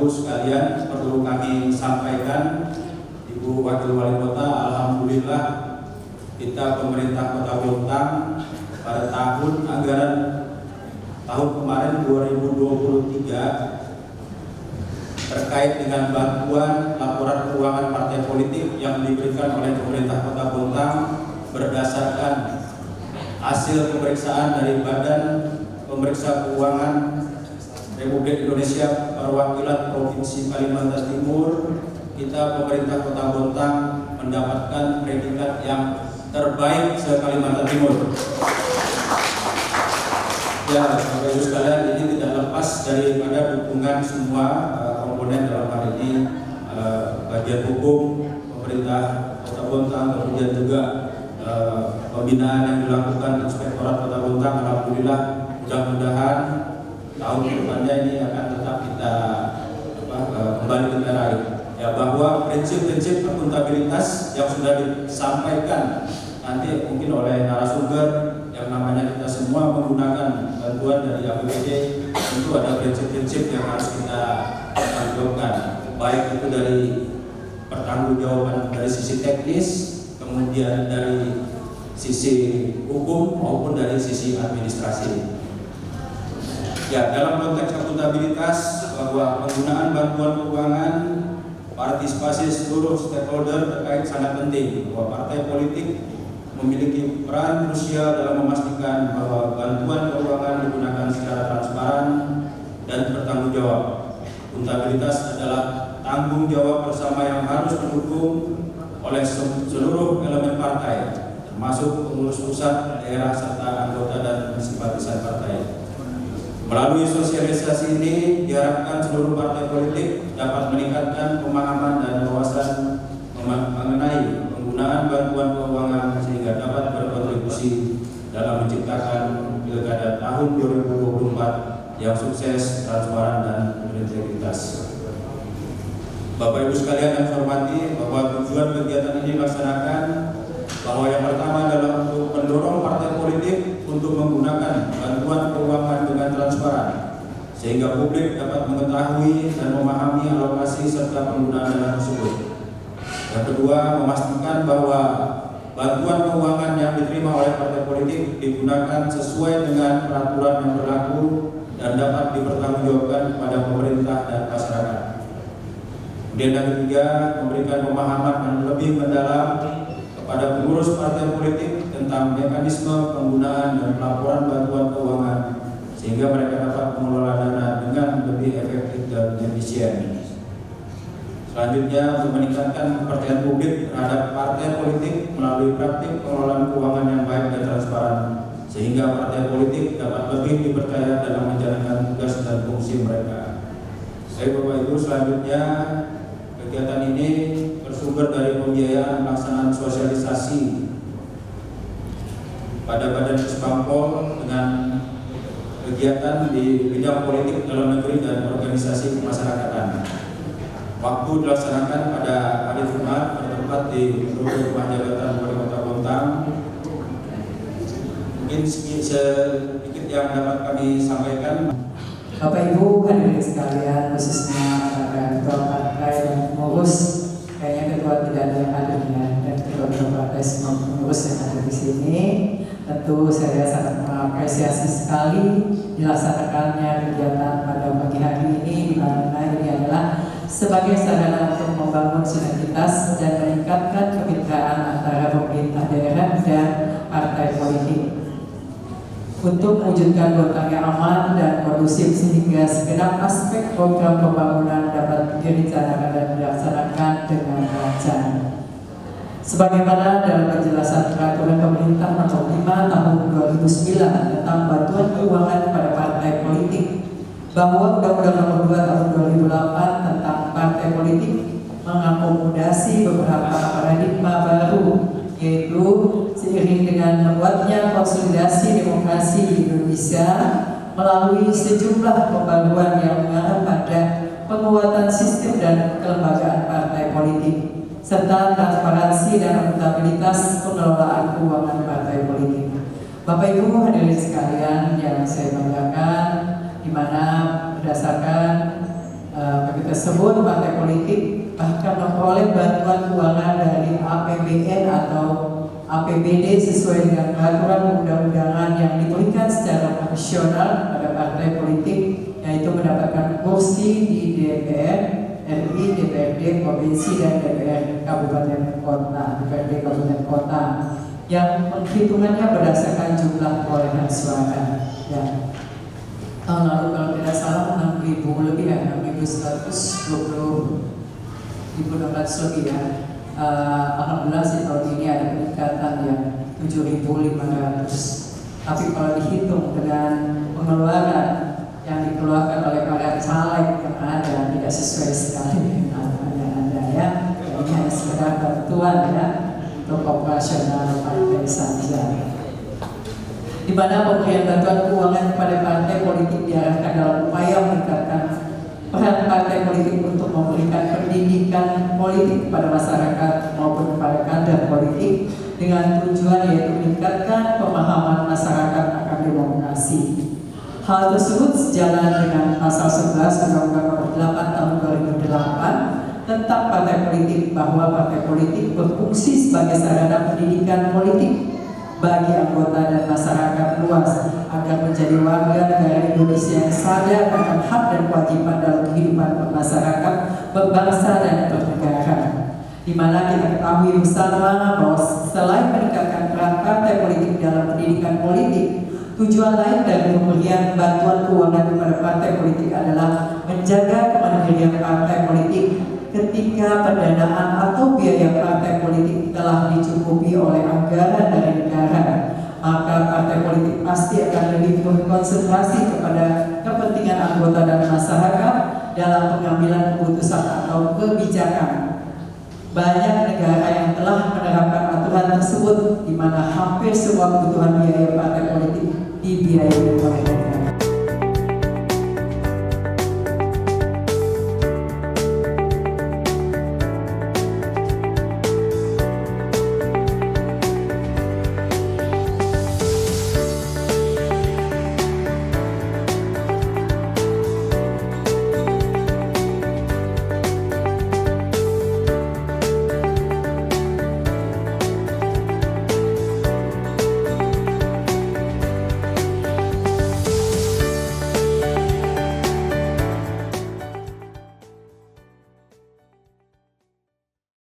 Ibu sekalian, perlu kami sampaikan, Ibu Wakil Wali Kota, alhamdulillah kita pemerintah Kota Bontang pada tahun anggaran tahun kemarin 2023 terkait dengan bantuan laporan keuangan partai politik yang diberikan oleh pemerintah Kota Bontang berdasarkan hasil pemeriksaan dari Badan Pemeriksa Keuangan Republik Indonesia Perwakilan Provinsi Kalimantan Timur. Kita pemerintah Kota Bontang mendapatkan predikat yang terbaik se-Kalimantan Timur. Ya, Bapak Ibu sekalian, ini tidak lepas daripada dukungan semua komponen dalam hal ini bagian hukum pemerintah Kota Bontang, kemudian juga pembinaan yang dilakukan Inspektorat Kota Bontang. Alhamdulillah, mudah-mudahan tahun depannya ini akan tetap kita kembali kita raih. Ya, bahwa prinsip-prinsip akuntabilitas yang sudah disampaikan nanti mungkin oleh narasumber yang namanya kita semua menggunakan bantuan dari APBD, tentu ada prinsip-prinsip yang harus kita tanggungjawabkan, baik itu dari pertanggungjawaban dari sisi teknis, kemudian dari sisi hukum maupun dari sisi administrasi. Ya, dalam konteks akuntabilitas bahwa penggunaan bantuan keuangan, partisipasi seluruh stakeholder terkait sangat penting, bahwa partai politik memiliki peran krusial dalam memastikan bahwa bantuan keuangan digunakan secara transparan dan bertanggung jawab. Akuntabilitas adalah tanggung jawab bersama yang harus didukung oleh seluruh elemen partai, termasuk pengurus pusat, daerah, serta anggota dan simpatisan partai. Melalui sosialisasi ini diharapkan seluruh partai politik dapat meningkatkan pemahaman dan wawasan mengenai penggunaan bantuan keuangan sehingga dapat berkontribusi dalam menciptakan pilkada tahun 2024 yang sukses, transparan, dan berintegritas. Bapak Ibu sekalian yang saya hormati, bahwa tujuan kegiatan ini dilaksanakan bahwa yang pertama adalah untuk mendorong partai politik untuk menggunakan bantuan keuangan dengan transparan sehingga publik dapat mengetahui dan memahami alokasi serta penggunaan dana tersebut. Yang kedua, memastikan bahwa bantuan keuangan yang diterima oleh partai politik digunakan sesuai dengan peraturan yang berlaku dan dapat dipertanggungjawabkan kepada pemerintah dan masyarakat. Kemudian yang ketiga, memberikan pemahaman yang lebih mendalam kepada pengurus partai politik tentang mekanisme penggunaan dan pelaporan bantuan keuangan sehingga mereka dapat mengelola dana dengan lebih efektif dan efisien. Selanjutnya, untuk meningkatkan kepercayaan publik terhadap partai politik melalui praktik pengelolaan keuangan yang baik dan transparan, sehingga partai politik dapat lebih dipercaya dalam menjalankan tugas dan fungsi mereka. Bapak Ibu, selanjutnya kegiatan ini bersumber dari pembiayaan pelaksanaan sosialisasi pada Badan Kesbangpol dengan kegiatan di bidang politik dalam negeri dan organisasi kemasyarakatan. Waktu dilaksanakan pada hari Jumat bertempat di Rumah Jabatan Wali Kota Bontang. Mungkin sedikit yang dapat kami sampaikan. Bapak Ibu hadirin sekalian, khususnya para ketua partai dan pengurus, kayaknya ketua tidak ada yang hadirnya, dan ketua partai semua pengurus yang ada di sini. Tentu saya sangat mengapresiasi sekali dilaksanakannya kegiatan pada pagi hari ini, di mana ini adalah sebagai sarana untuk membangun sinergitas dan meningkatkan kemitraan antara pemerintah daerah dan partai politik untuk mewujudkan Bontang yang aman dan kondusif sehingga segenap aspek program pembangunan dapat direncanakan dan dilaksanakan dengan lancar. Sebagaimana dalam penjelasan peraturan pemerintah nomor 5 tahun 2009 tentang bantuan keuangan pada partai politik, bahwa Undang-Undang nomor 2 tahun 2008 tentang partai politik mengakomodasi beberapa paradigma baru, yaitu seiring dengan menguatnya konsolidasi demokrasi di Indonesia melalui sejumlah pembaruan yang mengarah pada penguatan sistem dan kelembagaan partai politik serta transparansi dan akuntabilitas pengelolaan keuangan partai politik. Bapak Ibu hadirin sekalian yang saya banggakan, di mana berdasarkan PPT tersebut, partai politik bahkan memperoleh bantuan keuangan dari APBN atau APBD sesuai dengan peraturan undang-undangan yang diberikan secara profesional pada partai politik, yaitu mendapatkan kursi di DPR RI, DPRD provinsi dan DPR kabupaten kota, DPRD kabupaten kota, yang penghitungannya berdasarkan jumlah perolehan suara. Ya. Tahun lalu kalau tidak salah 6.000 lebih ya, 6.120 lebih ya. Alhamdulillah sih tahun ini ada peningkatan yang 7.500. Tapi kalau dihitung dengan pengeluaran yang dikeluarkan oleh para caleg yang ada, tidak sesuai sekali dengan apa yang ada ya. Ini hanya sekedar bantuan ya untuk operasional partai saja. Di mana pemberian bantuan keuangan kepada partai politik diarahkan dalam upaya meningkatkan peran partai politik untuk memberikan pendidikan politik kepada masyarakat maupun kepada kader politik dengan tujuan yaitu meningkatkan pemahaman masyarakat akan demokrasi. Hal tersebut sejalan dengan pasal 11 Undang-Undang Nomor 8 Tahun 2008 tentang partai politik, bahwa partai politik berfungsi sebagai sarana pendidikan politik bagi anggota dan masyarakat luas agar menjadi warga negara Indonesia yang sadar akan hak dan kewajiban dalam kehidupan bermasyarakat, berbangsa dan bernegara. Di mana kita ketahui bersama bahwa selain meningkatkan peran partai politik dalam pendidikan politik, tujuan lain dari pemberian bantuan keuangan kepada partai politik adalah menjaga kemandirian partai politik ketika pendanaan atau biaya partai politik telah dicukupi oleh anggaran dari negara. Maka partai politik pasti akan lebih berkonsentrasi kepada kepentingan anggota dan masyarakat dalam pengambilan keputusan atau kebijakan. Banyak negara yang telah menerapkan aturan tersebut, di mana hampir semua kebutuhan biaya partai politik dibiayai oleh negara.